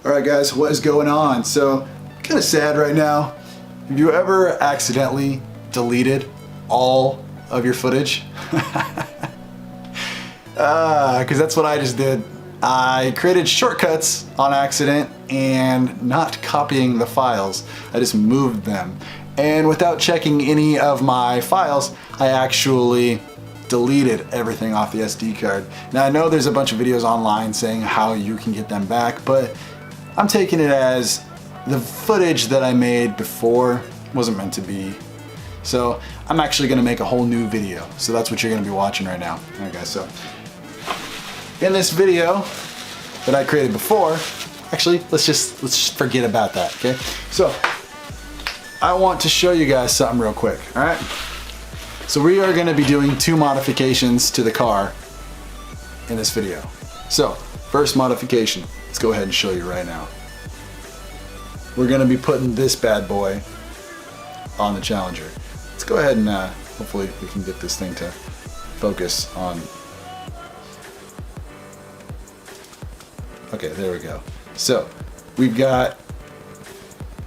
Alright guys, what is going on? So, kind of sad right now. Have you ever accidentally deleted all of your footage? Because that's what I just did. I created shortcuts on accident and not copying the files. I just moved them. And without checking any of my files, I actually deleted everything off the SD card. Now I know there's a bunch of videos online saying how you can get them back, but I'm taking it as the footage that I made before wasn't meant to be. So I'm actually gonna make a whole new video. So that's what you're gonna be watching right now. All right guys, so in this video that I created before, actually, let's just forget about that, okay? So I want to show you guys something real quick, all right? So we are gonna be doing 2 modifications to the car in this video. So first modification, let's go ahead and show you right now. We're gonna be putting this bad boy on the Challenger. Let's go ahead and hopefully we can get this thing to focus on. Okay, there we go. So we've got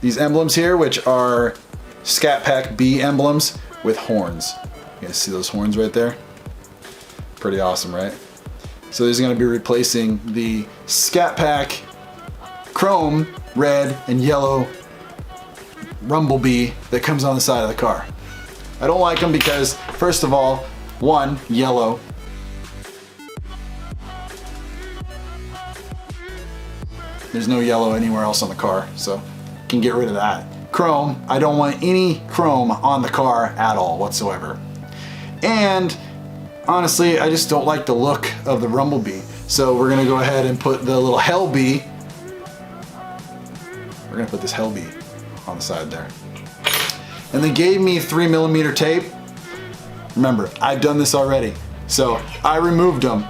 these emblems here, which are Scatpack B emblems with horns. You guys see those horns right there? Pretty awesome, right? So this is going to be replacing the Scatpack chrome, red, and yellow Rumblebee that comes on the side of the car. I don't like them because, first of all, one, yellow. There's no yellow anywhere else on the car, so can get rid of that. Chrome, I don't want any chrome on the car at all whatsoever. And honestly, I just don't like the look of the Rumblebee. So we're gonna go ahead and put the little Hellbee. We're gonna put this Hellbee on the side there. And they gave me 3mm tape. Remember, I've done this already. So I removed them.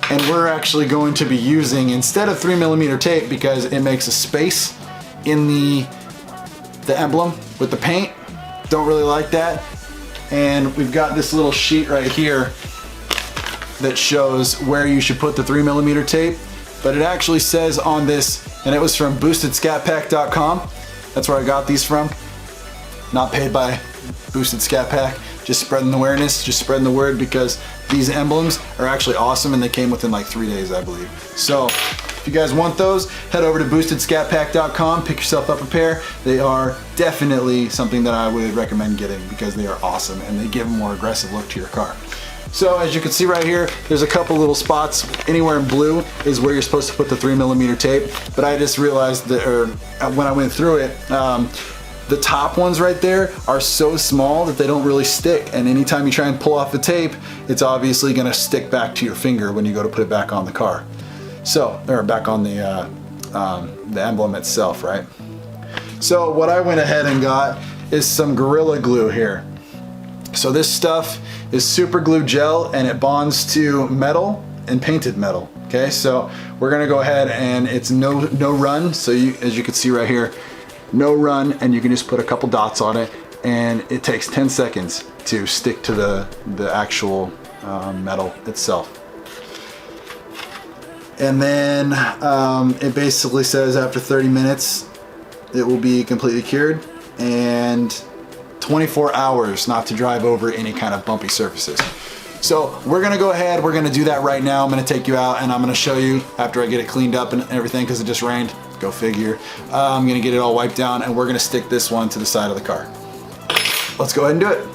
And we're actually going to be using, instead of 3mm tape, because it makes a space in the emblem with the paint. Don't really like that. And we've got this little sheet right here that shows where you should put the 3mm tape. But it actually says on this, and it was from boostedscatpack.com. That's where I got these from. Not paid by Boosted Scatpack. Just spreading the awareness, just spreading the word, because these emblems are actually awesome and they came within like 3 days, I believe. So if you guys want those, head over to boostedscatpack.com, pick yourself up a pair. They are definitely something that I would recommend getting because they are awesome and they give a more aggressive look to your car. So as you can see right here, there's a couple little spots. Anywhere in blue is where you're supposed to put the 3mm tape, but I just realized that, or when I went through it, the top ones right there are so small that they don't really stick, and anytime you try and pull off the tape, it's obviously gonna stick back to your finger when you go to put it back on the car. So, or back on the emblem itself, right? So what I went ahead and got is some Gorilla Glue here. So this stuff is super glue gel and it bonds to metal and painted metal, okay? So we're gonna go ahead and it's no run, so as you can see right here, no run, and you can just put a couple dots on it and it takes 10 seconds to stick to the actual metal itself. And then it basically says after 30 minutes it will be completely cured, and 24 hours not to drive over any kind of bumpy surfaces. So we're gonna go ahead, we're gonna do that right now. I'm gonna take you out and I'm gonna show you after I get it cleaned up and everything, because it just rained. Go figure. I'm gonna get it all wiped down and we're gonna stick this one to the side of the car. Let's go ahead and do it.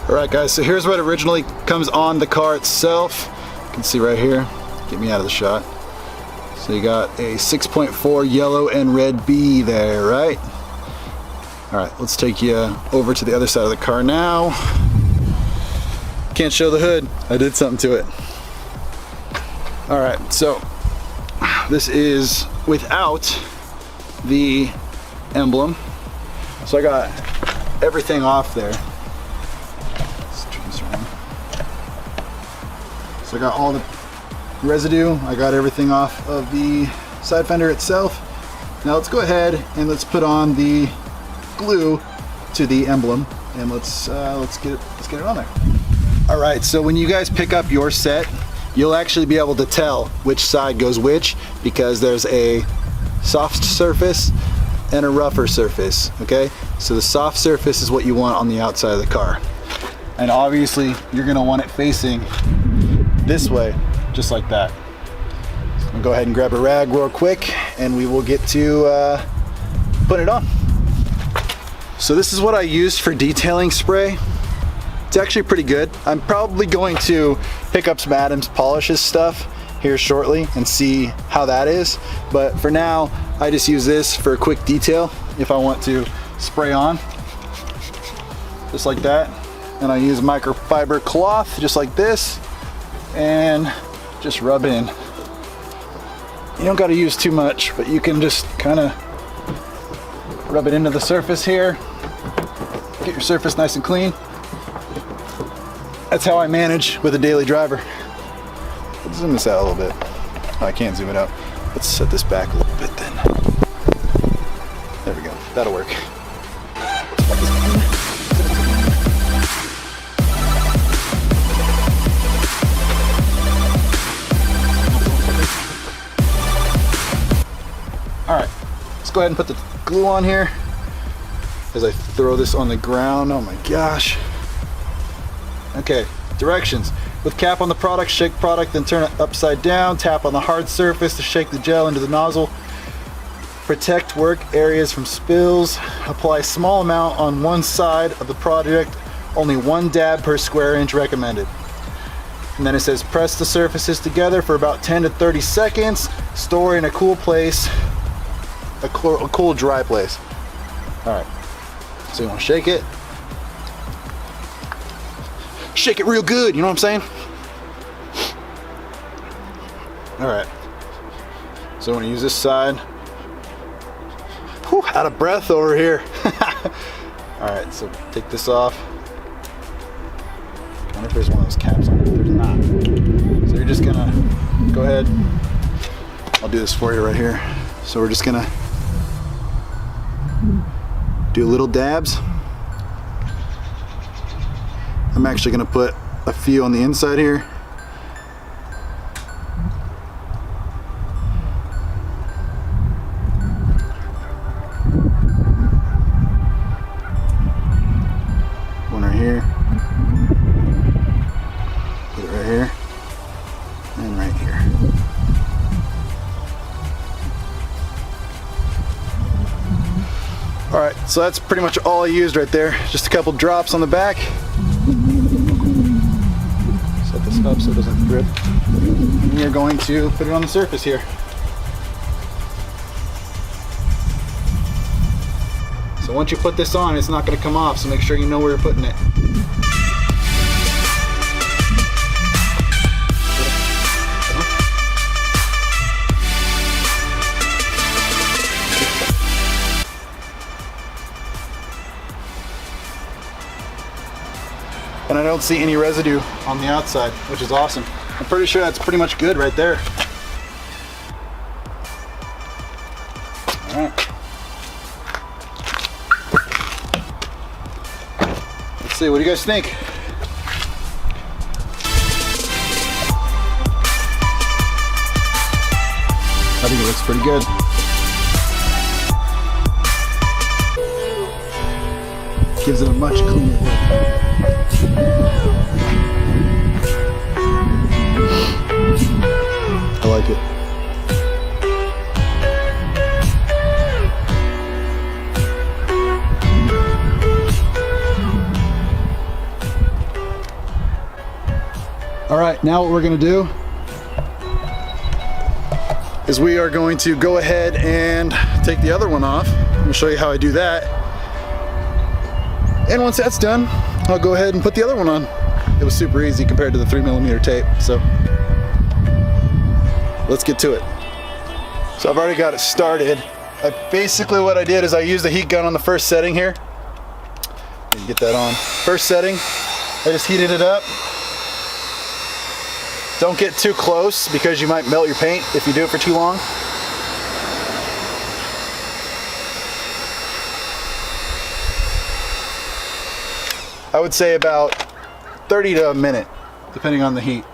All right guys, so here's what originally comes on the car itself. You can see right here, get me out of the shot. So you got a 6.4 yellow and red B there, right? All right, let's take you over to the other side of the car now. Can't show the hood, I did something to it. All right, so this is without the emblem. So I got everything off there. Let's turn this around. So I got all the residue. I got everything off of the side fender itself. Now let's go ahead and let's put on the glue to the emblem, and let's get it on there. All right, so when you guys pick up your set, you'll actually be able to tell which side goes which, because there's a soft surface and a rougher surface, okay? So the soft surface is what you want on the outside of the car. And obviously you're gonna want it facing this way, just like that. So I'm gonna go ahead and grab a rag real quick and we will get to putting it on. So this is what I used for detailing spray. It's actually pretty good. I'm probably going to pick up some Adams Polishes stuff here shortly and see how that is. But for now, I just use this for a quick detail if I want to spray on, just like that. And I use microfiber cloth just like this and just rub in. You don't got to use too much, but you can just kind of rub it into the surface here. Get your surface nice and clean. That's how I manage with a daily driver. Let's zoom this out a little bit. Oh, I can't zoom it out. Let's set this back a little bit then. There we go. That'll work. All right, let's go ahead and put the glue on here as I throw this on the ground. Oh my gosh. Okay, directions. With cap on the product, shake product, then turn it upside down. Tap on the hard surface to shake the gel into the nozzle. Protect work areas from spills. Apply small amount on one side of the project. Only 1 dab per square inch recommended. And then it says press the surfaces together for about 10 to 30 seconds. Store in a cool place, a cool dry place. All right, so you want to shake it. Shake it real good, you know what I'm saying? All right, so I'm gonna use this side. Whew, out of breath over here. All right, so take this off. I wonder if there's one of those caps on it. There's not. So you're just gonna go ahead. I'll do this for you right here. So we're just gonna do little dabs. I'm actually gonna put a few on the inside here. One right here. Put it right here. And right here. All right, so that's pretty much all I used right there. Just a couple drops on the back. Set this up so it doesn't drip. And we are going to put it on the surface here. So once you put this on, it's not going to come off, so make sure you know where you're putting it. And I don't see any residue on the outside, which is awesome. I'm pretty sure that's pretty much good right there. All right. Let's see, what do you guys think? I think it looks pretty good. Gives it a much cleaner look. I like it. All right, now what we're gonna do is we are going to go ahead and take the other one off. I'm gonna show you how I do that. And once that's done, I'll go ahead and put the other one on. It was super easy compared to the 3mm tape, so let's get to it. So I've already got it started. Basically what I did is I used the heat gun on the first setting here. You get that on. First setting, I just heated it up. Don't get too close because you might melt your paint if you do it for too long. I would say about 30 to a minute, depending on the heat.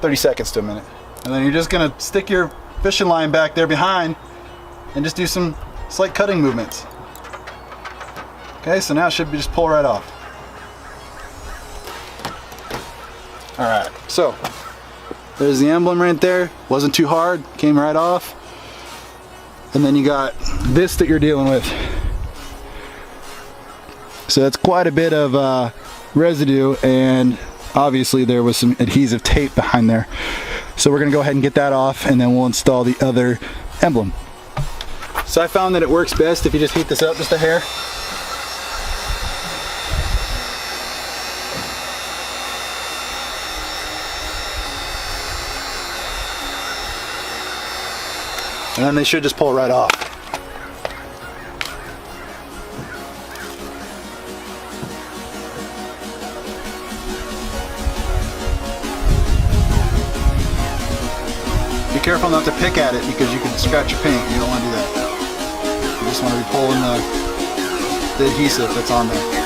30 seconds to a minute. And then you're just gonna stick your fishing line back there behind and just do some slight cutting movements. Okay, so now it should be just pull right off. All right, so there's the emblem right there. Wasn't too hard, came right off. And then you got this that you're dealing with. So that's quite a bit of residue, and obviously there was some adhesive tape behind there. So we're gonna go ahead and get that off, and then we'll install the other emblem. So I found that it works best if you just heat this up just a hair. And then they should just pull right off. Be careful not to pick at it because you can scratch your paint. You don't want to do that. You just want to be pulling the adhesive that's on there.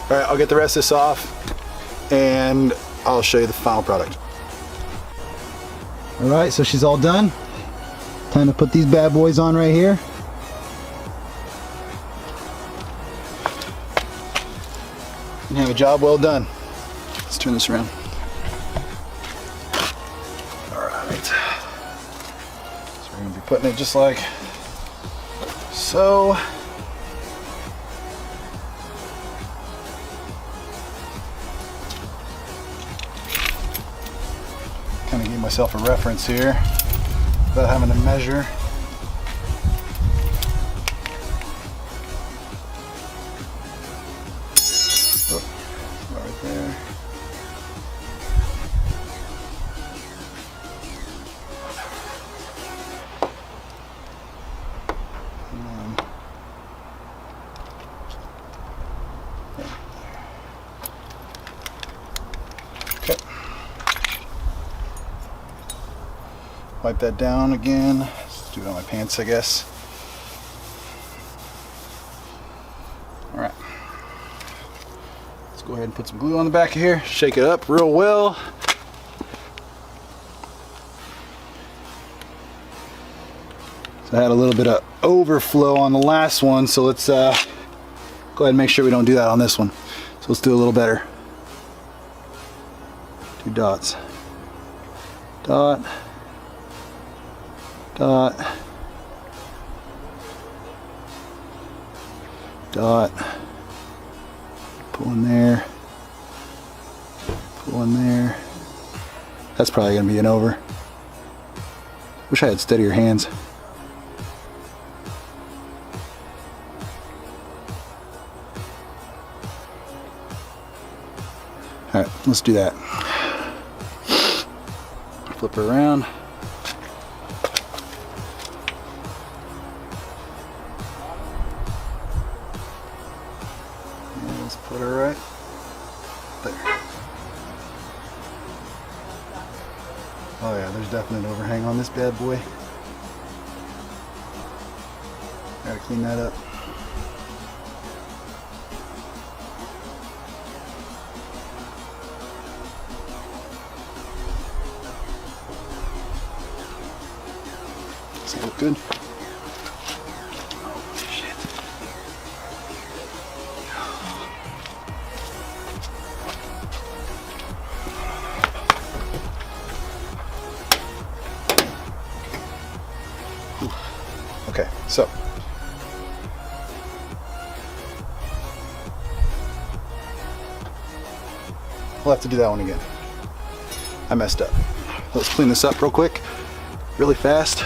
All right, I'll get the rest of this off and I'll show you the final product. All right, so she's all done. Time to put these bad boys on right here. And have a job well done. Let's turn this around. All right. So we're gonna be putting it just like so. Kind of give myself a reference here without having to measure. Oh, right there. Okay. Wipe that down again. Let's do it on my pants, I guess. All right. Let's go ahead and put some glue on the back of here. Shake it up real well. So I had a little bit of overflow on the last one, so let's go ahead and make sure we don't do that on this one. So let's do a little better. 2 dots. Dot. Dot, dot, pull in there, pull in there. That's probably gonna be an over. Wish I had steadier hands. All right, let's do that. Flip her around. Put her right there. Oh yeah, there's definitely an overhang on this bad boy. Gotta clean that up. Does that look good? Okay, so we'll have to do that one again. I messed up. let's clean this up real quick, really fast.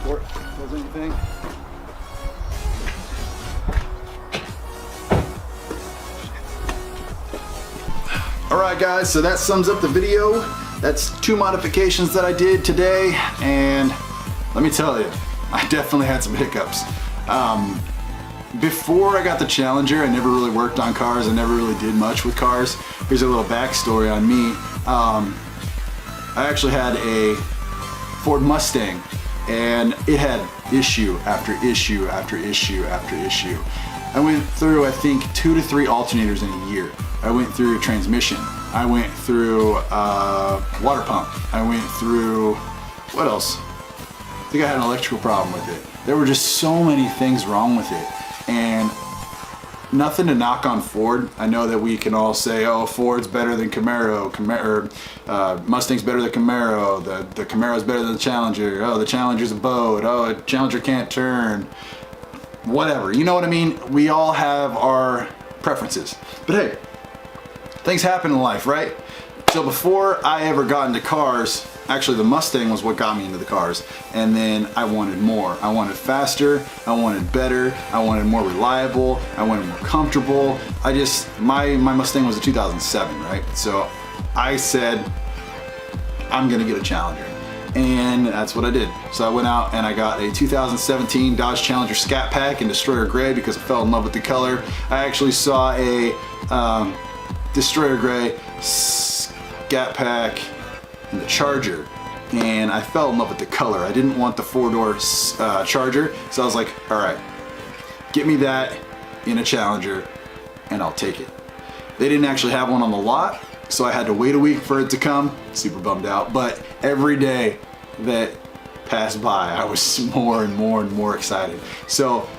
Before it does anything. Alright guys, so that sums up the video. That's 2 modifications that I did today, and let me tell you, I definitely had some hiccups. Before I got the Challenger, I never really worked on cars, I never really did much with cars. Here's a little backstory on me. I actually had a Ford Mustang, and it had issue after issue after issue after issue. I went through, I think, 2 to 3 alternators in a year. I went through transmission. I went through water pump. I went through, what else? I think I had an electrical problem with it. There were just so many things wrong with it. And nothing to knock on Ford. I know that we can all say, oh, Ford's better than Camaro, Mustang's better than Camaro, the Camaro's better than the Challenger, oh, the Challenger's a boat, oh, the Challenger can't turn. Whatever, you know what I mean? We all have our preferences. But hey, things happen in life, right? So before I ever got into cars, actually the Mustang was what got me into the cars, and then I wanted more. I wanted faster, I wanted better, I wanted more reliable, I wanted more comfortable. My Mustang was a 2007, right? So I said, I'm gonna get a Challenger. And that's what I did. So I went out and I got a 2017 Dodge Challenger Scatpack in Destroyer Gray because I fell in love with the color. I actually saw a Destroyer Gray Scatpack in the Charger, and I fell in love with the color. I didn't want the 4-door Charger, so I was like, all right, get me that in a Challenger and I'll take it. They didn't actually have one on the lot, so I had to wait a week for it to come. Super bummed out, but every day that passed by, I was more and more and more excited. So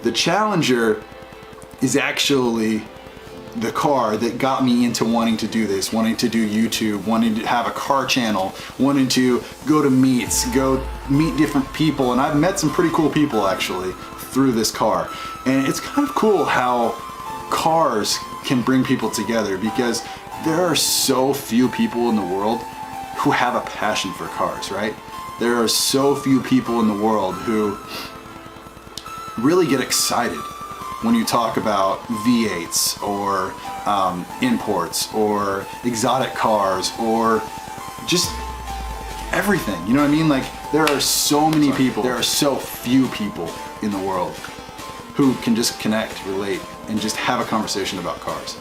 the Challenger is actually the car that got me into wanting to do this, wanting to do YouTube, wanting to have a car channel, wanting to go to meets, go meet different people, and I've met some pretty cool people actually through this car. And it's kind of cool how cars can bring people together, because there are so few people in the world who have a passion for cars, right? There are so few people in the world who really get excited when you talk about V8s or imports or exotic cars or just everything, you know what I mean? Like, there are so many people, there are so few people in the world who can just connect, relate, and just have a conversation about cars.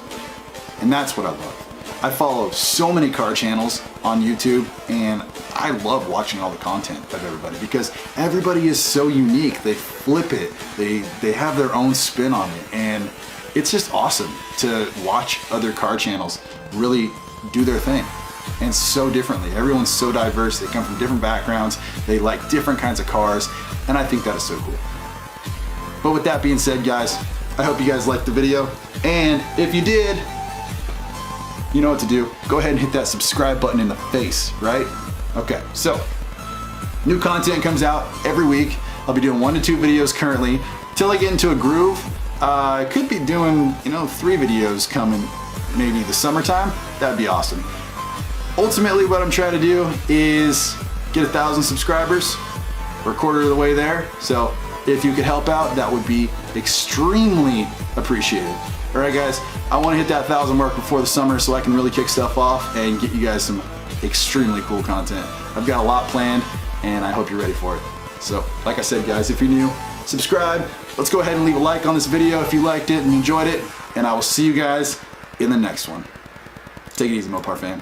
And that's what I love. I follow so many car channels on YouTube, and I love watching all the content of everybody because everybody is so unique. They flip it, they have their own spin on it, and it's just awesome to watch other car channels really do their thing, and so differently. Everyone's so diverse, they come from different backgrounds, they like different kinds of cars, and I think that is so cool. But with that being said, guys, I hope you guys liked the video, and if you did, you know what to do. Go ahead and hit that subscribe button in the face, right? Okay, so new content comes out every week. I'll be doing 1 to 2 videos currently. Till I get into a groove, I could be doing, 3 videos coming maybe the summertime. That'd be awesome. Ultimately, what I'm trying to do is get 1,000 subscribers. We're a quarter of the way there. So if you could help out, that would be extremely appreciated. All right, guys, I want to hit that 1,000 mark before the summer so I can really kick stuff off and get you guys some extremely cool content. I've got a lot planned, and I hope you're ready for it. So, like I said, guys, if you're new, subscribe. Let's go ahead and leave a like on this video if you liked it and enjoyed it, and I will see you guys in the next one. Take it easy, Mopar fam.